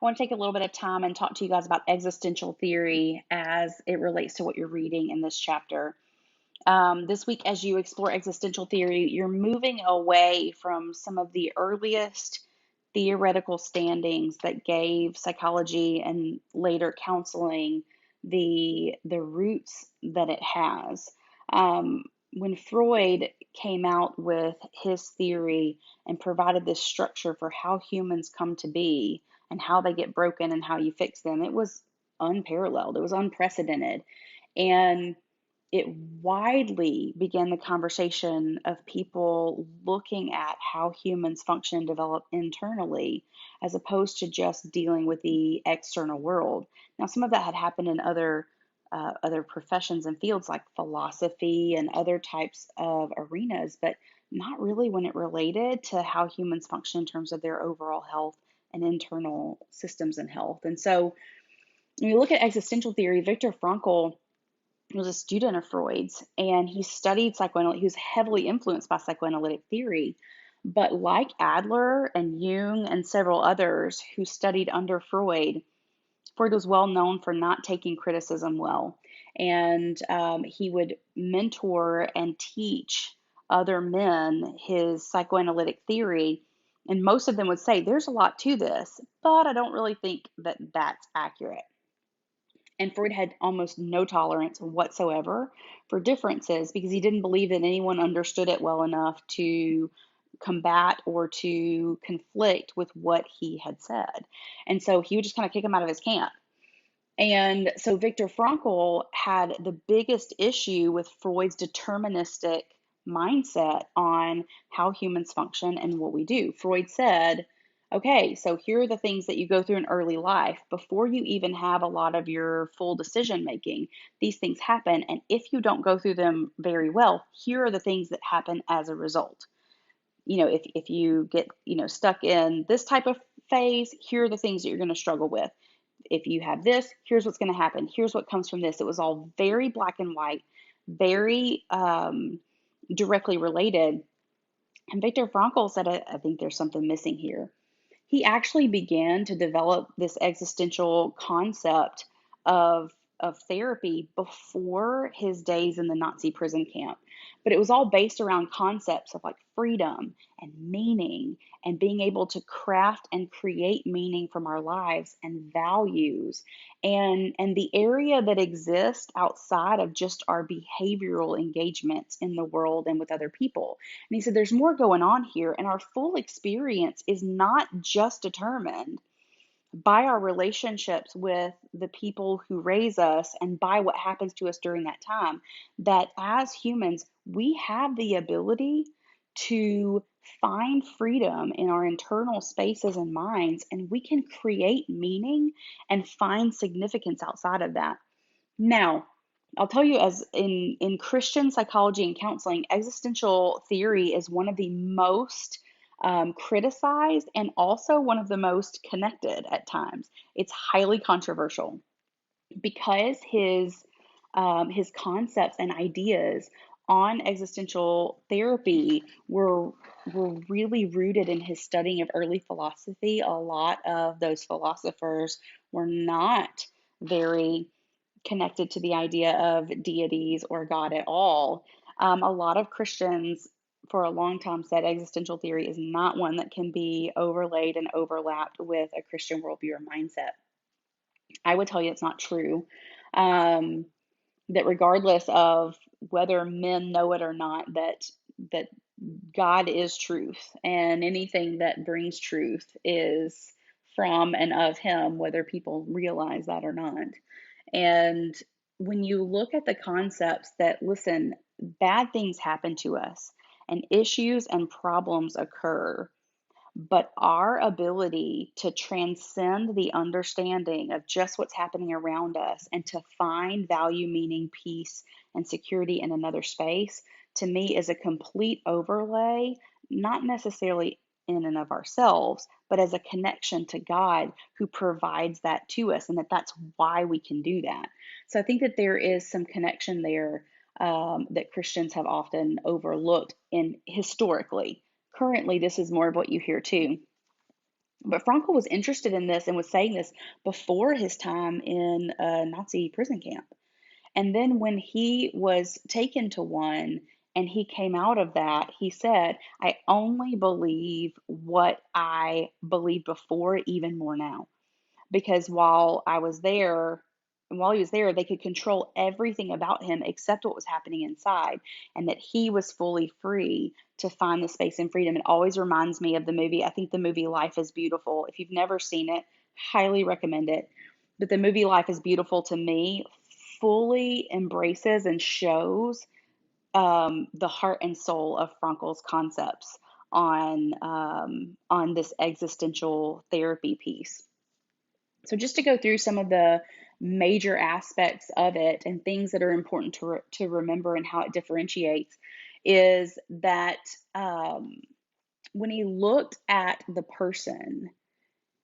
want to take a little bit of time and talk to you guys about existential theory as it relates to what you're reading in this chapter. This week, as you explore existential theory, you're moving away from some of the earliest theoretical standings that gave psychology and later counseling the roots that it has. When Freud came out with his theory and provided this structure for how humans come to be and how they get broken and how you fix them, it was unparalleled. It was unprecedented. And it widely began the conversation of people looking at how humans function and develop internally as opposed to just dealing with the external world. Now, some of that had happened in other professions and fields like philosophy and other types of arenas, but not really when it related to how humans function in terms of their overall health and internal systems and health. And so when you look at existential theory, Viktor Frankl was a student of Freud's, and he studied psychoanalysis. He was heavily influenced by psychoanalytic theory. But like Adler and Jung and several others who studied under Freud, Freud was well known for not taking criticism well. And he would mentor and teach other men his psychoanalytic theory. And most of them would say, there's a lot to this, but I don't really think that that's accurate. And Freud had almost no tolerance whatsoever for differences because he didn't believe that anyone understood it well enough to combat or to conflict with what he had said. And so he would just kind of kick him out of his camp. And so Viktor Frankl had the biggest issue with Freud's deterministic mindset on how humans function and what we do. Freud said, okay, so here are the things that you go through in early life before you even have a lot of your full decision making. These things happen. And if you don't go through them very well, here are the things that happen as a result. If you get, stuck in this type of phase, here are the things that you're going to struggle with. If you have this, here's what's going to happen. Here's what comes from this. It was all very black and white, very directly related. And Viktor Frankl said, I think there's something missing here. He actually began to develop this existential concept of therapy before his days in the Nazi prison camp. But it was all based around concepts of like freedom and meaning and being able to craft and create meaning from our lives and values and the area that exists outside of just our behavioral engagements in the world and with other people. And he said there's more going on here, and our full experience is not just determined by our relationships with the people who raise us and by what happens to us during that time, that as humans, we have the ability to find freedom in our internal spaces and minds, and we can create meaning and find significance outside of that. Now, I'll tell you, as in Christian psychology and counseling, existential theory is one of the most criticized and also one of the most connected at times. It's highly controversial because his concepts and ideas on existential therapy were really rooted in his studying of early philosophy. A lot of those philosophers were not very connected to the idea of deities or God at all. A lot of Christians for a long time said existential theory is not one that can be overlaid and overlapped with a Christian worldview or mindset. I would tell you it's not true. Um, that regardless of whether men know it or not, that God is truth, and anything that brings truth is from and of Him, whether people realize that or not. And when you look at the concepts that, listen, bad things happen to us and issues and problems occur, but our ability to transcend the understanding of just what's happening around us and to find value, meaning, peace, and security in another space, to me, is a complete overlay, not necessarily in and of ourselves, but as a connection to God who provides that to us, and that's why we can do that. So I think that there is some connection there that Christians have often overlooked in historically. Currently, this is more of what you hear too. But Frankl was interested in this and was saying this before his time in a Nazi prison camp. And then when he was taken to one and he came out of that, he said, I only believe what I believed before, even more now. Because while he was there, they could control everything about him except what was happening inside, and that he was fully free to find the space and freedom. It always reminds me of the movie. I think the movie Life is Beautiful. If you've never seen it, highly recommend it. But the movie Life is Beautiful, to me, fully embraces and shows the heart and soul of Frankl's concepts on this existential therapy piece. So just to go through some of the major aspects of it and things that are important to remember and how it differentiates is that when he looked at the person,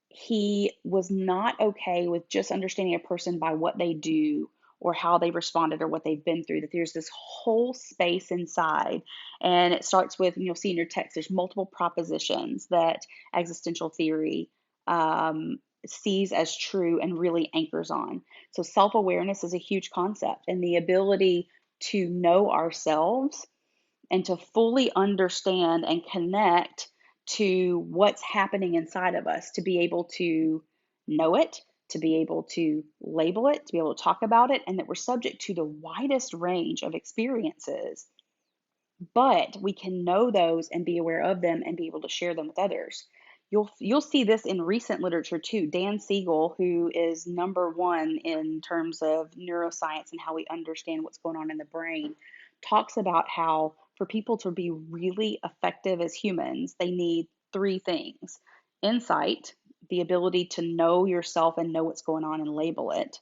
he was not okay with just understanding a person by what they do or how they responded or what they've been through, that there's this whole space inside. And it starts with, and you'll see in your text, there's multiple propositions that existential theory sees as true and really anchors on. So self awareness is a huge concept, and the ability to know ourselves and to fully understand and connect to what's happening inside of us, to be able to know it, to be able to label it, to be able to talk about it, and that we're subject to the widest range of experiences. But we can know those and be aware of them and be able to share them with others. You'll see this in recent literature too. Dan Siegel, who is number one in terms of neuroscience and how we understand what's going on in the brain, talks about how for people to be really effective as humans, they need three things: insight, the ability to know yourself and know what's going on and label it;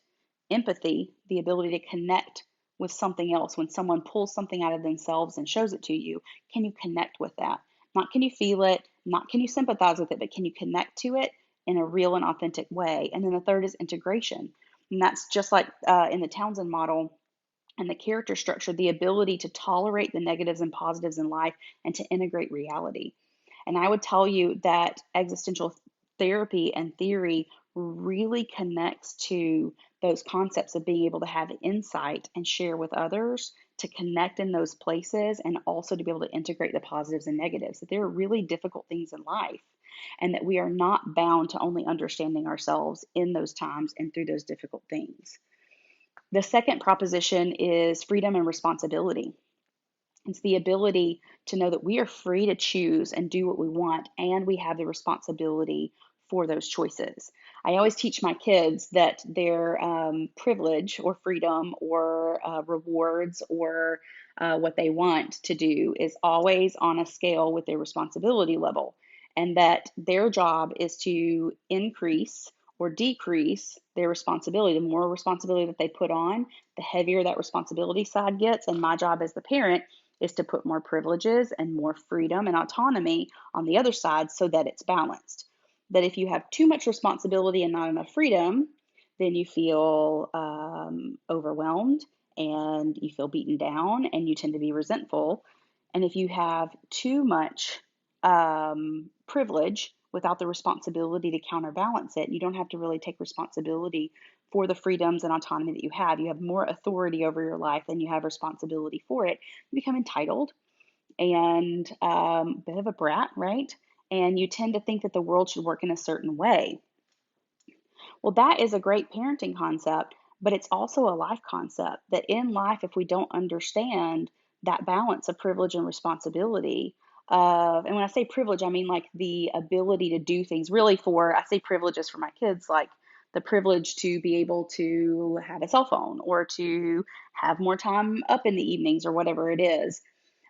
empathy, the ability to connect with something else. When someone pulls something out of themselves and shows it to you, can you connect with that? Not can you feel it, not can you sympathize with it, but can you connect to it in a real and authentic way? And then the third is integration. And that's just like in the Townsend model and the character structure, the ability to tolerate the negatives and positives in life and to integrate reality. And I would tell you that existential therapy and theory really connects to those concepts of being able to have insight and share with others, to connect in those places, and also to be able to integrate the positives and negatives. That there are really difficult things in life, and that we are not bound to only understanding ourselves in those times and through those difficult things. The second proposition is freedom and responsibility. It's the ability to know that we are free to choose and do what we want, and we have the responsibility for those choices. I always teach my kids that their privilege or freedom or rewards or what they want to do is always on a scale with their responsibility level, and that their job is to increase or decrease their responsibility. The more responsibility that they put on, the heavier that responsibility side gets. And my job as the parent is to put more privileges and more freedom and autonomy on the other side so that it's balanced. That if you have too much responsibility and not enough freedom, then you feel overwhelmed and you feel beaten down and you tend to be resentful. And if you have too much privilege without the responsibility to counterbalance it, you don't have to really take responsibility for the freedoms and autonomy that you have. You have more authority over your life than you have responsibility for it. You become entitled and a bit of a brat, right? And you tend to think that the world should work in a certain way. Well, that is a great parenting concept, but it's also a life concept, that in life, if we don't understand that balance of privilege and responsibility, and when I say privilege, I mean like the ability to do things really I say privileges for my kids, like the privilege to be able to have a cell phone or to have more time up in the evenings or whatever it is.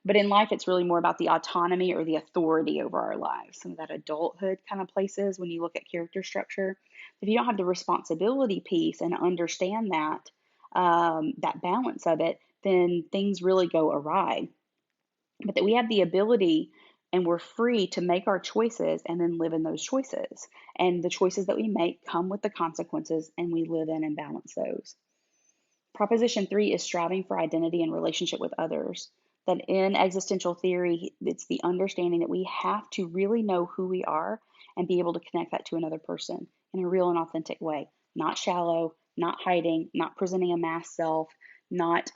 But in life, it's really more about the autonomy or the authority over our lives, some of that adulthood kind of places when you look at character structure. If you don't have the responsibility piece and understand that balance of it, then things really go awry. But that we have the ability and we're free to make our choices and then live in those choices. And the choices that we make come with the consequences, and we live in and balance those. Proposition 3 is striving for identity and relationship with others. That in existential theory, it's the understanding that we have to really know who we are and be able to connect that to another person in a real and authentic way. Not shallow, not hiding, not presenting a masked self, not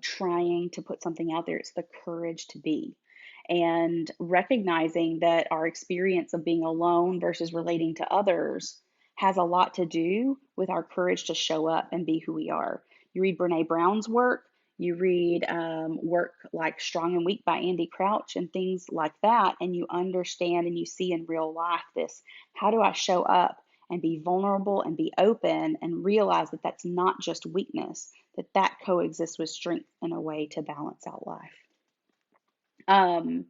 trying to put something out there. It's the courage to be. And recognizing that our experience of being alone versus relating to others has a lot to do with our courage to show up and be who we are. You read Brene Brown's work, you read work like Strong and Weak by Andy Crouch and things like that, and you understand and you see in real life this, how do I show up and be vulnerable and be open and realize that that's not just weakness, that coexists with strength in a way to balance out life. Um,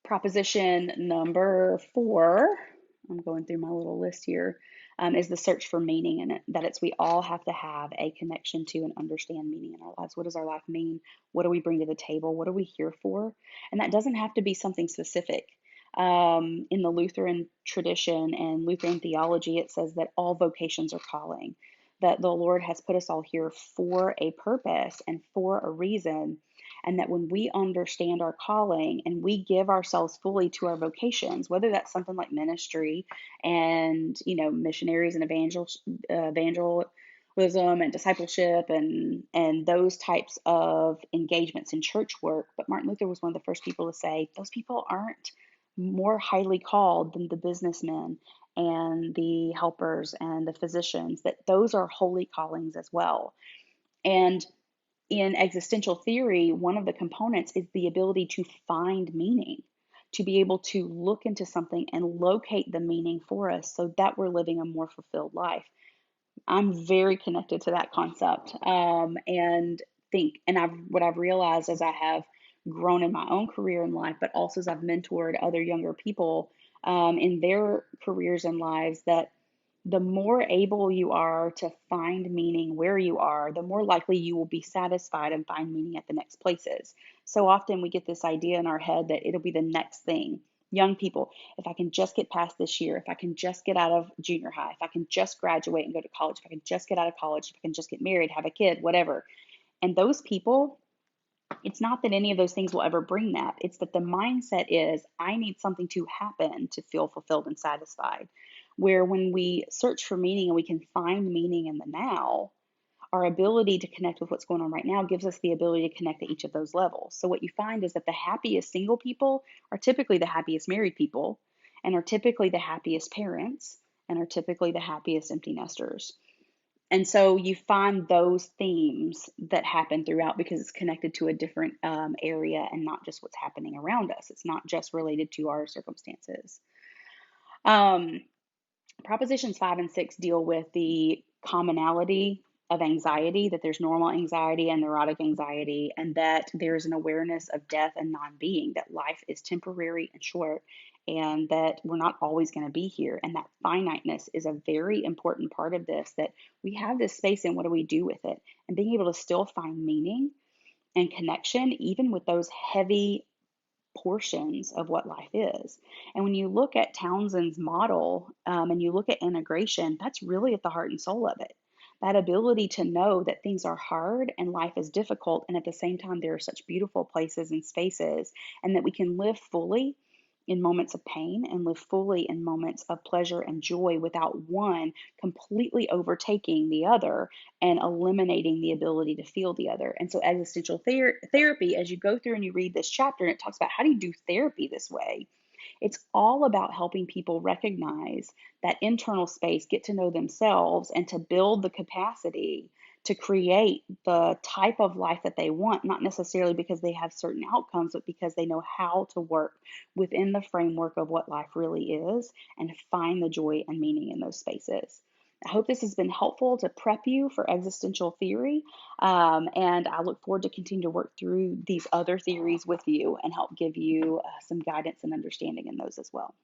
Proposition number 4, I'm going through my little list here, is the search for meaning in it. That it's we all have to have a connection to and understand meaning in our lives. What does our life mean? What do we bring to the table? What are we here for? And that doesn't have to be something specific. In the Lutheran tradition and Lutheran theology, it says that all vocations are calling, that the Lord has put us all here for a purpose and for a reason, and that when we understand our calling and we give ourselves fully to our vocations, whether that's something like ministry and missionaries and evangelism and discipleship and those types of engagements in church work. But Martin Luther was one of the first people to say those people aren't more highly called than the businessmen and the helpers and the physicians, that those are holy callings as well. And in existential theory, one of the components is the ability to find meaning, to be able to look into something and locate the meaning for us so that we're living a more fulfilled life. I'm very connected to that concept, what I've realized as I have grown in my own career in life, but also as I've mentored other younger people in their careers and lives, that the more able you are to find meaning where you are, the more likely you will be satisfied and find meaning at the next places. So often we get this idea in our head that it'll be the next thing. Young people, if I can just get past this year, if I can just get out of junior high, if I can just graduate and go to college, if I can just get out of college, if I can just get married, have a kid, whatever. And those people, it's not that any of those things will ever bring that. It's that the mindset is, I need something to happen to feel fulfilled and satisfied. Where when we search for meaning and we can find meaning in the now, our ability to connect with what's going on right now gives us the ability to connect at each of those levels. So what you find is that the happiest single people are typically the happiest married people, and are typically the happiest parents, and are typically the happiest empty nesters. And so you find those themes that happen throughout because it's connected to a different area and not just what's happening around us. It's not just related to our circumstances. Um, Propositions 5 and 6 deal with the commonality of anxiety, that there's normal anxiety and neurotic anxiety, and that there's an awareness of death and non-being, that life is temporary and short, and that we're not always going to be here. And that finiteness is a very important part of this, that we have this space and what do we do with it? And being able to still find meaning and connection, even with those heavy portions of what life is. And when you look at Townsend's model and you look at integration, that's really at the heart and soul of it. That ability to know that things are hard and life is difficult, and at the same time, there are such beautiful places and spaces, and that we can live fully in moments of pain and live fully in moments of pleasure and joy without one completely overtaking the other and eliminating the ability to feel the other. And so existential therapy, as you go through and you read this chapter and it talks about how do you do therapy this way, it's all about helping people recognize that internal space, get to know themselves, and to build the capacity to create the type of life that they want, not necessarily because they have certain outcomes, but because they know how to work within the framework of what life really is and find the joy and meaning in those spaces. I hope this has been helpful to prep you for existential theory, and I look forward to continue to work through these other theories with you and help give you some guidance and understanding in those as well.